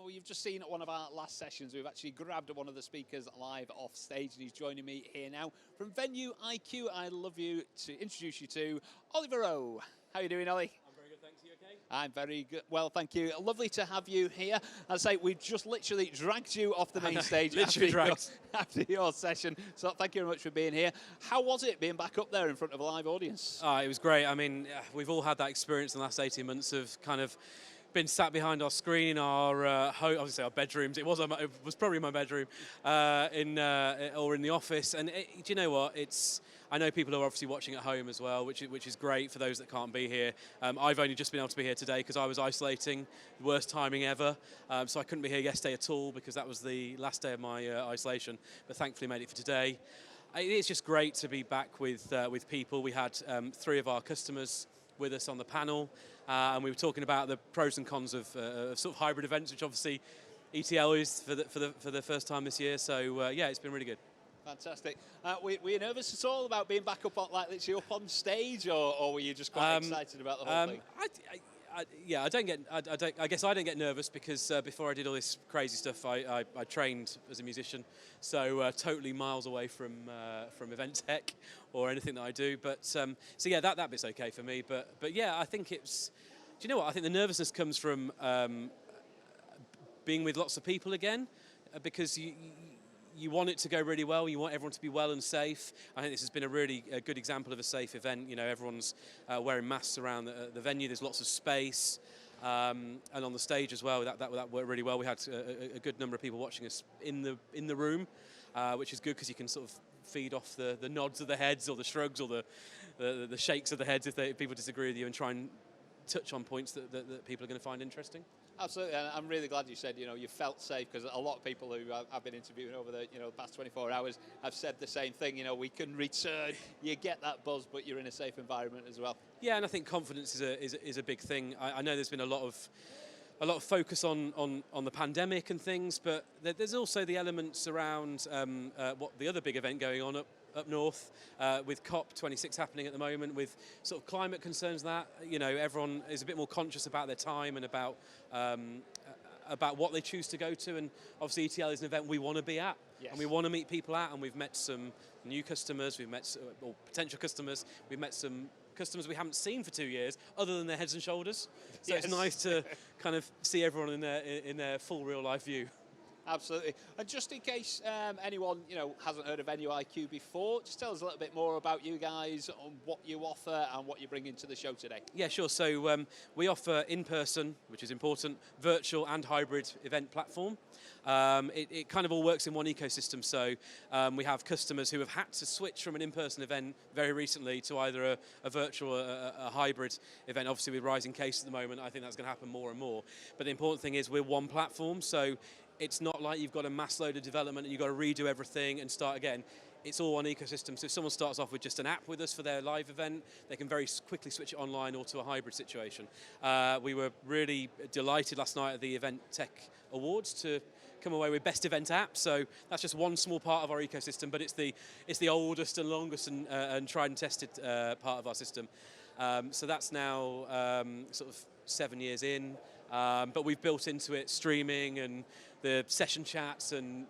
Well, you've just seen one of our last sessions. We've actually grabbed one of the speakers live off stage, and he's joining me here now from VenuIQ. I'd love you to introduce you to Oliver Rowe. How are you doing, Ollie? I'm very good, thanks. You okay? I'm very good. Well, thank you. Lovely to have you here. As I say, we've just literally dragged you off the main stage after your session. So thank you very much for being here. How was it being back up there in front of a live audience? It was great. I mean, we've all had that experience in the last 18 months of kind of been sat behind our screen in our obviously our bedrooms. It was probably my bedroom, or in the office. And do you know what? I know people are obviously watching at home as well, which is great for those that can't be here. I've only just been able to be here today because I was isolating, the worst timing ever. So I couldn't be here yesterday at all because that was the last day of my isolation. But thankfully made it for today. It's just great to be back with people. We had 3 of our customers with us on the panel, and we were talking about the pros and cons of sort of hybrid events, which obviously ETL is for the first time this year. So yeah, it's been really good. Fantastic. Were you nervous at all about being back up on, literally up on stage, or were you just quite excited about the whole thing? I guess I don't get nervous because before I did all this crazy stuff, I trained as a musician, so totally miles away from event tech or anything that I do. But so yeah, that bit's okay for me. But yeah, I think it's. Do you know what? I think the nervousness comes from being with lots of people again, because you want it to go really well. You want everyone to be well and safe. I think this has been a really good example of a safe event. You know, everyone's wearing masks around the venue. There's lots of space, and on the stage as well. That worked really well. We had a good number of people watching us in the room, which is good because you can sort of feed off the nods of the heads or the shrugs or the shakes of the heads if people disagree with you, and try and touch on points that people are going to find interesting. Absolutely, and I'm really glad you said, you felt safe, because a lot of people who I've been interviewing over the past 24 hours have said the same thing. We can return, you get that buzz, but you're in a safe environment as well. Yeah, and I think confidence is a big thing. I know there's been a lot of focus on the pandemic and things, but there's also the elements around what the other big event going on up north, with COP26 happening at the moment, with sort of climate concerns. That everyone is a bit more conscious about their time and about what they choose to go to. And obviously ETL is an event we want to be at, yes, and we want to meet people at. And we've met some new customers, we've met or potential customers, we've met some customers we haven't seen for 2 years, other than their heads and shoulders. So yes, it's nice to kind of see everyone in their full real life view. Absolutely. And just in case anyone hasn't heard of VenuIQ before, just tell us a little bit more about you guys, on what you offer and what you bring into the show today. Yeah, sure. So we offer in-person, which is important, virtual and hybrid event platform. It kind of all works in one ecosystem. So we have customers who have had to switch from an in-person event very recently to either a virtual or a hybrid event. Obviously, with rising cases at the moment, I think that's going to happen more and more. But the important thing is we're one platform, so it's not like you've got a mass load of development and you've got to redo everything and start again. It's all one ecosystem. So if someone starts off with just an app with us for their live event, they can very quickly switch it online or to a hybrid situation. We were really delighted last night at the Event Tech Awards to come away with Best Event App. So that's just one small part of our ecosystem, but it's the oldest and longest and tried and tested part of our system. So that's now sort of 7 years in, but we've built into it streaming and the session chats and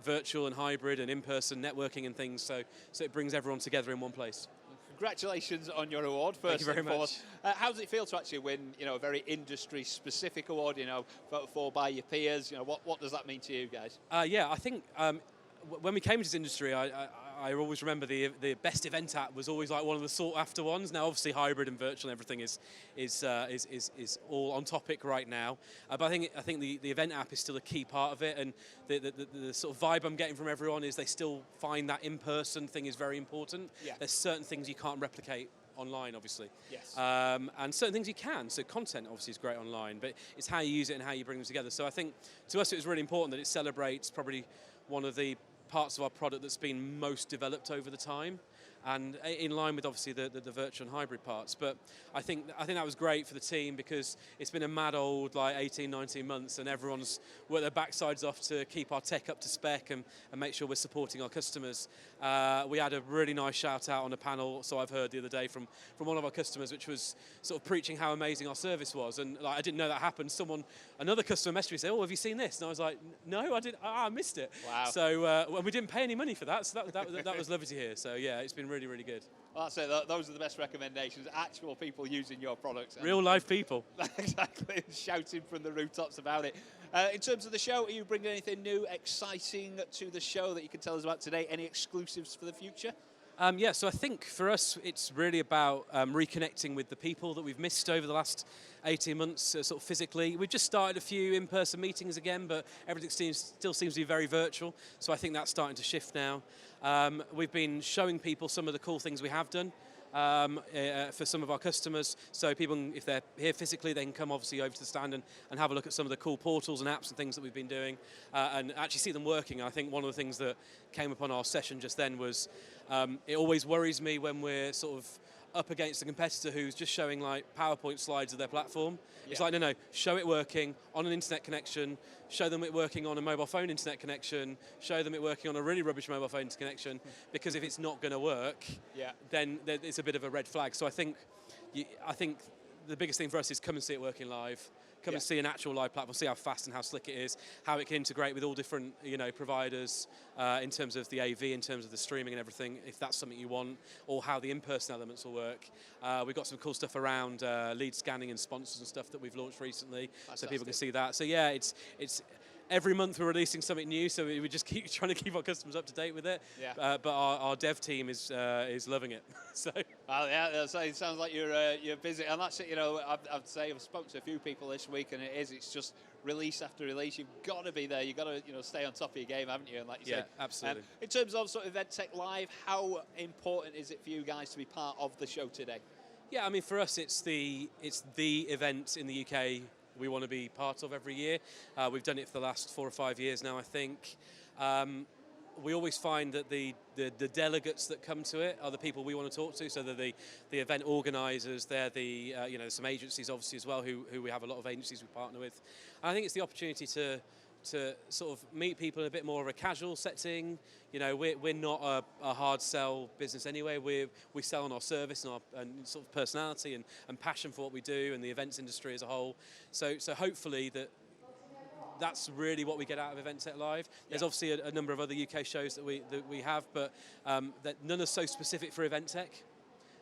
virtual and hybrid and in-person networking and things, so it brings everyone together in one place. Congratulations on your award, first. Thank you very much. How does it feel to actually win, a very industry-specific award, voted for by your peers? What does that mean to you guys? Yeah, I think when we came into this industry, I always remember the Best Event App was always like one of the sought-after ones. Now, obviously, hybrid and virtual and everything is all on topic right now. But I think the Event App is still a key part of it, and the sort of vibe I'm getting from everyone is they still find that in-person thing is very important. Yeah. There's certain things you can't replicate online, obviously. Yes. And certain things you can. So content obviously is great online, but it's how you use it and how you bring them together. So I think to us it was really important that it celebrates probably one of the parts of our product that's been most developed over the time. and in line with obviously the virtual and hybrid parts. But I think that was great for the team, because it's been a mad old like 18, 19 months, and everyone's worked their backsides off to keep our tech up to spec and make sure we're supporting our customers. We had a really nice shout out on a panel, so I've heard the other day from one of our customers, which was sort of preaching how amazing our service was, and like, I didn't know that happened. Another customer messaged me and said, "Oh, have you seen this?" And I was like, "No, I didn't. I missed it." Wow. So well, we didn't pay any money for that, so that was lovely to hear. So yeah, it's been really, really good. Well, that's it. Those are the best recommendations. Actual people using your products. Real life people. Exactly. Shouting from the rooftops about it. In terms of the show, are you bringing anything new, exciting to the show that you can tell us about today? Any exclusives for the future? Yeah, so I think for us, it's really about reconnecting with the people that we've missed over the last 18 months, sort of physically. We've just started a few in-person meetings again, but everything still seems to be very virtual. So I think that's starting to shift now. We've been showing people some of the cool things we have done for some of our customers. So people, if they're here physically, they can come obviously over to the stand and have a look at some of the cool portals and apps and things that we've been doing, and actually see them working. And I think one of the things that came up on our session just then was, it always worries me when we're sort of up against a competitor who's just showing like PowerPoint slides of their platform. Yeah. It's like, no, show it working on an internet connection, show them it working on a mobile phone internet connection, show them it working on a really rubbish mobile phone connection, because if it's not going to work, then it's a bit of a red flag. So I think the biggest thing for us is come and see it working live. Come and see an actual live platform, see how fast and how slick it is, how it can integrate with all different providers in terms of the AV, in terms of the streaming and everything, if that's something you want, or how the in-person elements will work. We've got some cool stuff around lead scanning and sponsors and stuff that we've launched recently, so people can see that. So yeah, it's every month we're releasing something new, so we just keep trying to keep our customers up to date with it. Yeah. But our dev team is loving it. So. Well, yeah, it sounds like you're busy, and that's it. I'd say I've spoken to a few people this week, and it's just release after release. You've got to be there. You've got to stay on top of your game, haven't you? And like you said, absolutely. In terms of sort of EventTech Live, how important is it for you guys to be part of the show today? Yeah, I mean, for us, it's the event in the UK we want to be part of every year. We've done it for the last 4 or 5 years now, I think. We always find that the delegates that come to it are the people we want to talk to. So they're the event organisers. They're some agencies obviously as well, who we have a lot of agencies we partner with. And I think it's the opportunity to sort of meet people in a bit more of a casual setting. We're not a hard sell business anyway. We sell on our service and sort of personality and passion for what we do and the events industry as a whole. So hopefully that's really what we get out of EventTech Live. There's obviously a number of other UK shows that we have, but that none are so specific for EventTech.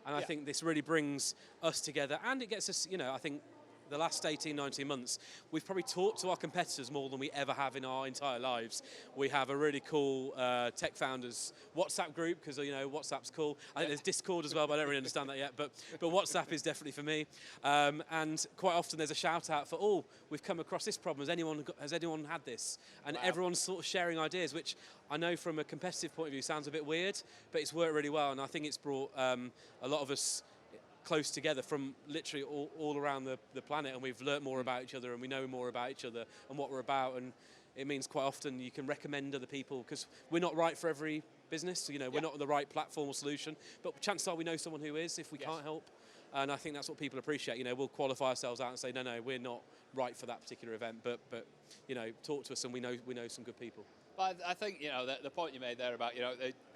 And I think this really brings us together, and it gets us, I think, the last 18, 19 months, we've probably talked to our competitors more than we ever have in our entire lives. We have a really cool tech founders WhatsApp group, because WhatsApp's cool. I think there's Discord as well, but I don't really understand that yet. But WhatsApp is definitely for me. And quite often there's a shout out for, we've come across this problem. Has anyone had this? And everyone's sort of sharing ideas, which I know from a competitive point of view sounds a bit weird, but it's worked really well. And I think it's brought a lot of us close together from literally all around the planet, and we've learnt more about each other, and we know more about each other and what we're about, and it means quite often you can recommend other people, because we're not right for every business, we're not the right platform or solution, but chances are we know someone who is if we can't help, and I think that's what people appreciate. We'll qualify ourselves out and say, no, we're not right for that particular event, but talk to us, and we know some good people. I think the point you made there about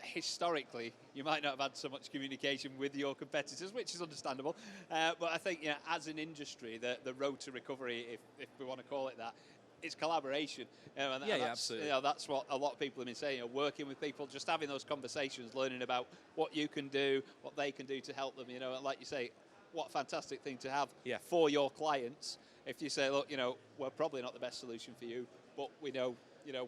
historically you might not have had so much communication with your competitors, which is understandable. But I think as an industry, the road to recovery, if we want to call it that, is collaboration. And absolutely. That's what a lot of people have been saying. Working with people, just having those conversations, learning about what you can do, what they can do to help them. And like you say, what a fantastic thing to have for your clients. If you say, look, we're probably not the best solution for you, but we know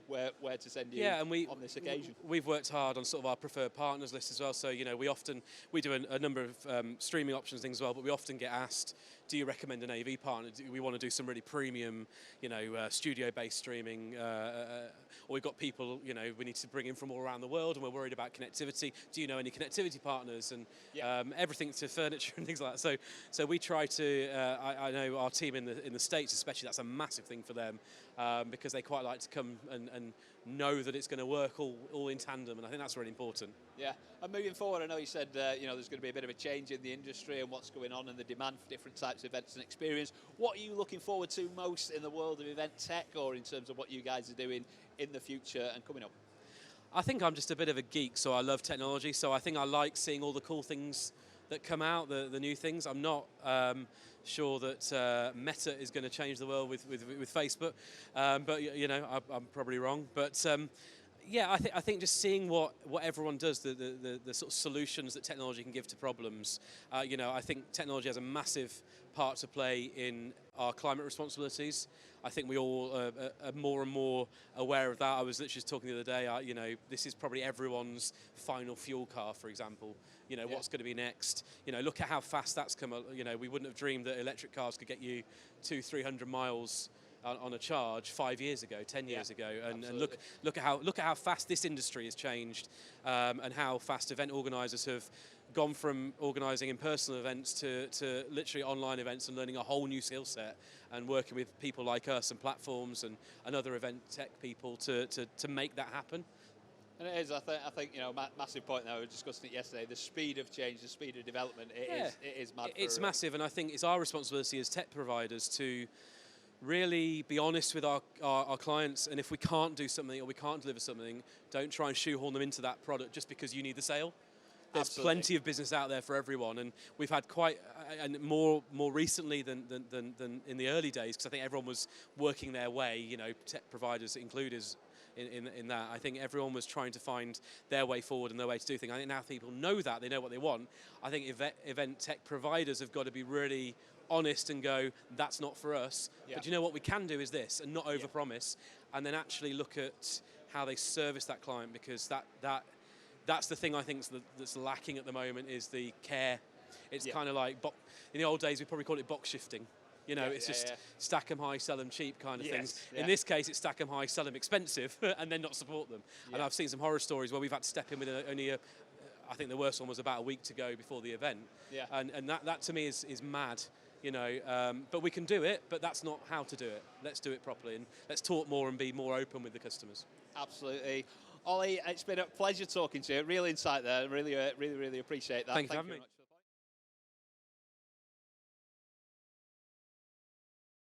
where to send you on this occasion. We've worked hard on sort of our preferred partners list as well. So we do a number of streaming options things as well, but we often get asked, do you recommend an AV partner? Do we want to do some really premium, studio-based streaming? Or we've got people, we need to bring in from all around the world, and we're worried about connectivity. Do you know any connectivity partners? And everything to furniture and things like that. So we try to. I know our team in the States, especially, that's a massive thing for them, because they quite like to come and know that it's going to work all in tandem, and I think that's really important. Yeah, and moving forward, I know you said you know, there's going to be a bit of a change in the industry and what's going on and the demand for different types of events and experience. What are you looking forward to most in the world of event tech, or in terms of what you guys are doing in the future and coming up? I think I'm just a bit of a geek, so I love technology, so I think I like seeing all the cool things that come out, the new things. I'm not sure that Meta is going to change the world with Facebook, but you know, I'm probably wrong. But yeah, I think just seeing what everyone does, the sort of solutions that technology can give to problems. You know, I think technology has a massive part to play in our climate responsibilities. I think we all are more and more aware of that. I was literally just talking the other day, you know, this is probably everyone's final fuel car, for example. You know, what's going to be next? You know, look at how fast that's come. You know, we wouldn't have dreamed that electric cars could get you 200-300 miles on a charge 5 years ago, 10 years ago, and look at how fast this industry has changed, and how fast event organisers have gone from organising in-person events to literally online events and learning a whole new skill set and working with people like us and platforms and other event tech people to make that happen. And it is, I think you know, massive point there. We were discussing it yesterday. The speed of change, the speed of development, it is mad. It's massive, and I think it's our responsibility as tech providers to really be honest with our clients, and if we can't do something or we can't deliver something, don't try and shoehorn them into that product just because you need the sale. There's plenty of business out there for everyone, and we've had quite, and more recently than in the early days, because I think everyone was working their way, you know, tech providers included in that. I think everyone was trying to find their way forward and their way to do things. I think now people know that, they know what they want. I think event tech providers have got to be really honest and go, that's not for us. But you know what we can do is this, and not overpromise, and then actually look at how they service that client, because that's the thing I think that's lacking at the moment, is the care. It's kind of like, in the old days we probably called it box shifting. You know, it's just stack them high, sell them cheap kind of things. In this case, it's stack them high, sell them expensive, and then not support them. And I've seen some horror stories where we've had to step in with only I think the worst one was about a week to go before the event. And that to me is mad. You know, but we can do it, but that's not how to do it. Let's do it properly, and let's talk more and be more open with the customers. Absolutely. Ollie, it's been a pleasure talking to you. Real insight there. Really appreciate that. Thank you for having me.